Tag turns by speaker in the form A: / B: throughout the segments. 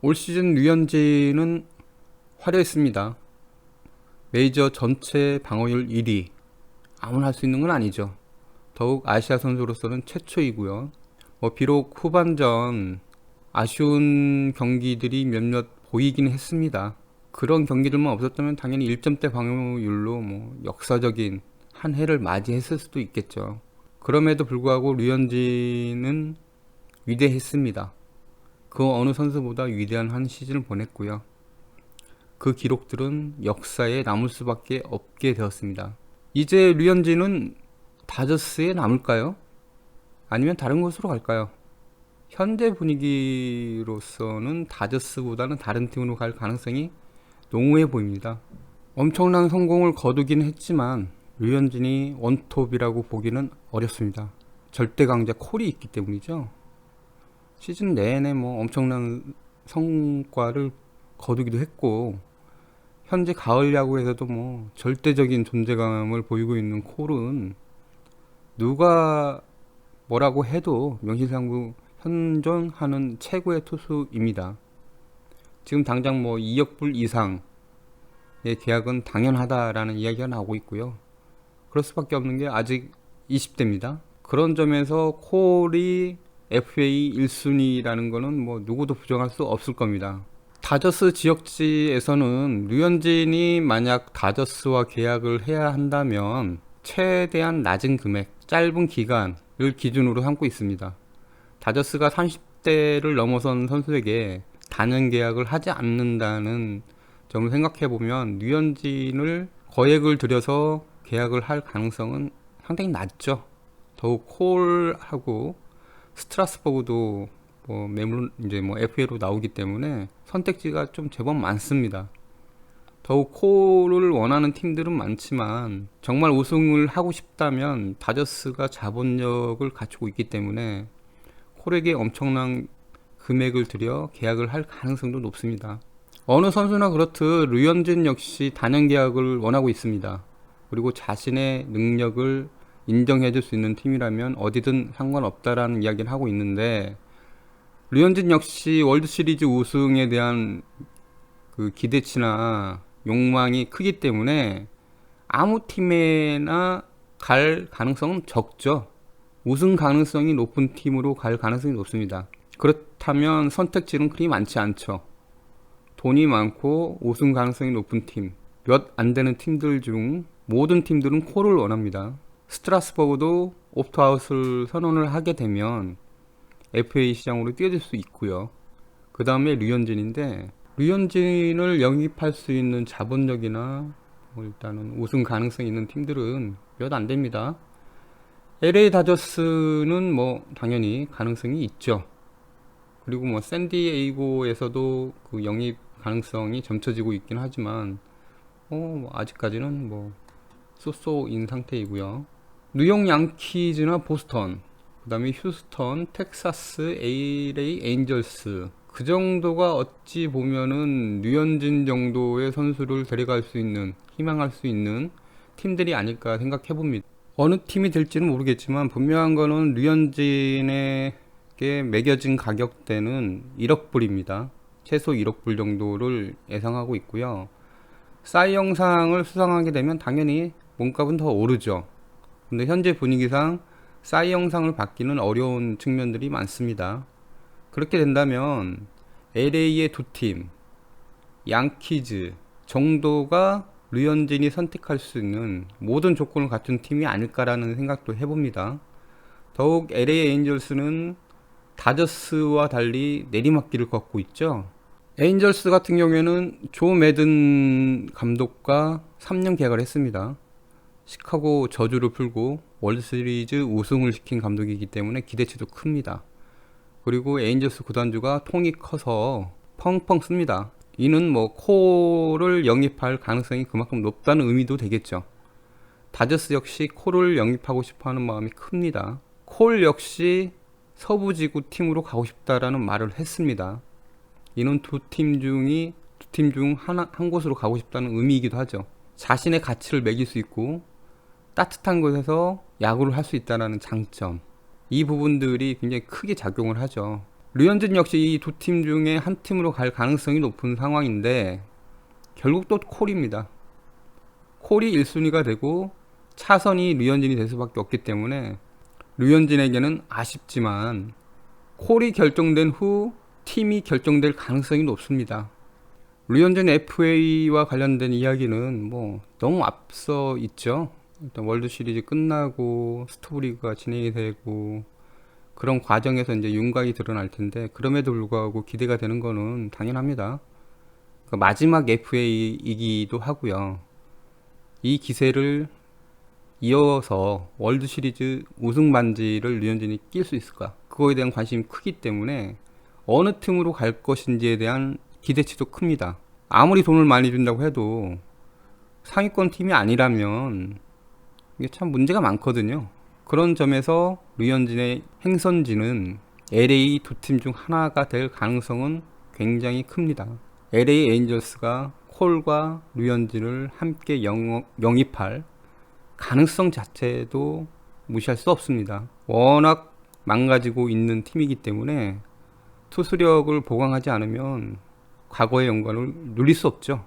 A: 올 시즌 류현진은 화려했습니다. 메이저 전체 방어율 1위. 아무나 할 수 있는 건 아니죠. 더욱 아시아 선수로서는 최초이고요. 비록 후반전 아쉬운 경기들이 몇몇 보이긴 했습니다. 그런 경기들만 없었다면 당연히 1점대 방어율로 역사적인 한 해를 맞이했을 수도 있겠죠. 그럼에도 불구하고 류현진은 위대했습니다. 그 어느 선수보다 위대한 한 시즌을 보냈고요. 그 기록들은 역사에 남을 수밖에 없게 되었습니다. 이제 류현진은 다저스에 남을까요? 아니면 다른 곳으로 갈까요? 현재 분위기로서는 다저스보다는 다른 팀으로 갈 가능성이 농후해 보입니다. 엄청난 성공을 거두긴 했지만 류현진이 원톱이라고 보기는 어렵습니다. 절대 강자 콜이 있기 때문이죠. 시즌 내내 엄청난 성과를 거두기도 했고, 현재 가을 야구에서도 절대적인 존재감을 보이고 있는 콜은 누가 뭐라고 해도 명실상부 현존하는 최고의 투수입니다. 지금 당장 2억 불 이상의 계약은 당연하다라는 이야기가 나오고 있고요. 그럴 수밖에 없는 게 아직 20대입니다. 그런 점에서 콜이 FA 1순위라는 거는 누구도 부정할 수 없을 겁니다. 다저스 지역지에서는 류현진이 만약 다저스와 계약을 해야 한다면 최대한 낮은 금액, 짧은 기간을 기준으로 삼고 있습니다. 다저스가 30대를 넘어선 선수에게 단연 계약을 하지 않는다는 점을 생각해보면 류현진을 거액을 들여서 계약을 할 가능성은 상당히 낮죠. 더욱 콜하고 스트라스버그도 매물 이제 FA로 나오기 때문에 선택지가 좀 제법 많습니다. 더욱 콜을 원하는 팀들은 많지만 정말 우승을 하고 싶다면 다저스가 자본력을 갖추고 있기 때문에 콜에게 엄청난 금액을 들여 계약을 할 가능성도 높습니다. 어느 선수나 그렇듯 류현진 역시 단연 계약을 원하고 있습니다. 그리고 자신의 능력을 인정해줄 수 있는 팀이라면 어디든 상관없다라는 이야기를 하고 있는데, 류현진 역시 월드시리즈 우승에 대한 그 기대치나 욕망이 크기 때문에 아무 팀에나 갈 가능성은 적죠. 우승 가능성이 높은 팀으로 갈 가능성이 높습니다. 그렇다면 선택지는 그리 많지 않죠. 돈이 많고 우승 가능성이 높은 팀, 몇 안 되는 팀들 중 모든 팀들은 콜을 원합니다. 스트라스버그도 옵트아웃을 선언을 하게 되면 FA 시장으로 뛰어들 수 있고요. 그 다음에 류현진인데, 류현진을 영입할 수 있는 자본력이나 일단은 우승 가능성이 있는 팀들은 몇 안 됩니다. LA 다저스는 당연히 가능성이 있죠. 그리고 샌디에이고에서도 그 영입 가능성이 점쳐지고 있긴 하지만 아직까지는 쏘쏘인 상태이고요. 뉴욕 양키즈나 보스턴, 그 다음에 휴스턴, 텍사스, LA 에인절스, 그 정도가 어찌 보면은 류현진 정도의 선수를 데려갈 수 있는, 희망할 수 있는 팀들이 아닐까 생각해 봅니다. 어느 팀이 될지는 모르겠지만 분명한 거는 류현진에게 매겨진 가격대는 1억 불입니다. 최소 1억 불 정도를 예상하고 있고요. 싸이 영상을 수상하게 되면 당연히 몸값은 더 오르죠. 근데 현재 분위기상 싸이 영상을 받기는 어려운 측면들이 많습니다. 그렇게 된다면 LA의 두 팀, 양키즈 정도가 류현진이 선택할 수 있는 모든 조건을 갖춘 팀이 아닐까라는 생각도 해봅니다. 더욱 LA 에인절스는 다저스와 달리 내리막길을 걷고 있죠. 에인절스 같은 경우에는 조 매든 감독과 3년 계약을 했습니다. 시카고 저주를 풀고 월드시리즈 우승을 시킨 감독이기 때문에 기대치도 큽니다. 그리고 에인절스 구단주가 통이 커서 펑펑 씁니다. 이는 콜을 영입할 가능성이 그만큼 높다는 의미도 되겠죠. 다저스 역시 콜을 영입하고 싶어하는 마음이 큽니다. 콜 역시 서부지구 팀으로 가고 싶다라는 말을 했습니다. 이는 두 팀 중 한 곳으로 가고 싶다는 의미이기도 하죠. 자신의 가치를 매길 수 있고 따뜻한 곳에서 야구를 할 수 있다는 장점, 이 부분들이 굉장히 크게 작용을 하죠. 류현진 역시 이 두 팀 중에 한 팀으로 갈 가능성이 높은 상황인데 결국 또 콜입니다. 콜이 1순위가 되고 차선이 류현진이 될 수밖에 없기 때문에 류현진에게는 아쉽지만 콜이 결정된 후 팀이 결정될 가능성이 높습니다. 류현진 FA와 관련된 이야기는 뭐 너무 앞서 있죠. 일단 월드 시리즈 끝나고 스토브리그가 진행이 되고 그런 과정에서 이제 윤곽이 드러날 텐데 그럼에도 불구하고 기대가 되는 거는 당연합니다. 그 마지막 FA이기도 하고요. 이 기세를 이어서 월드 시리즈 우승 반지를 류현진이 낄 수 있을까? 그거에 대한 관심이 크기 때문에 어느 팀으로 갈 것인지에 대한 기대치도 큽니다. 아무리 돈을 많이 준다고 해도 상위권 팀이 아니라면 이게 참 문제가 많거든요. 그런 점에서 류현진의 행선지는 LA 두 팀 중 하나가 될 가능성은 굉장히 큽니다. LA 에인저스가 콜과 류현진을 함께 영입할 가능성 자체도 무시할 수 없습니다. 워낙 망가지고 있는 팀이기 때문에 투수력을 보강하지 않으면 과거의 영광을 누릴 수 없죠.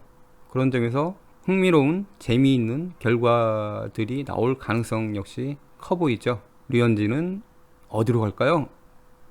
A: 그런 점에서 흥미로운 재미있는 결과들이 나올 가능성 역시 커 보이죠. 류현진은 어디로 갈까요?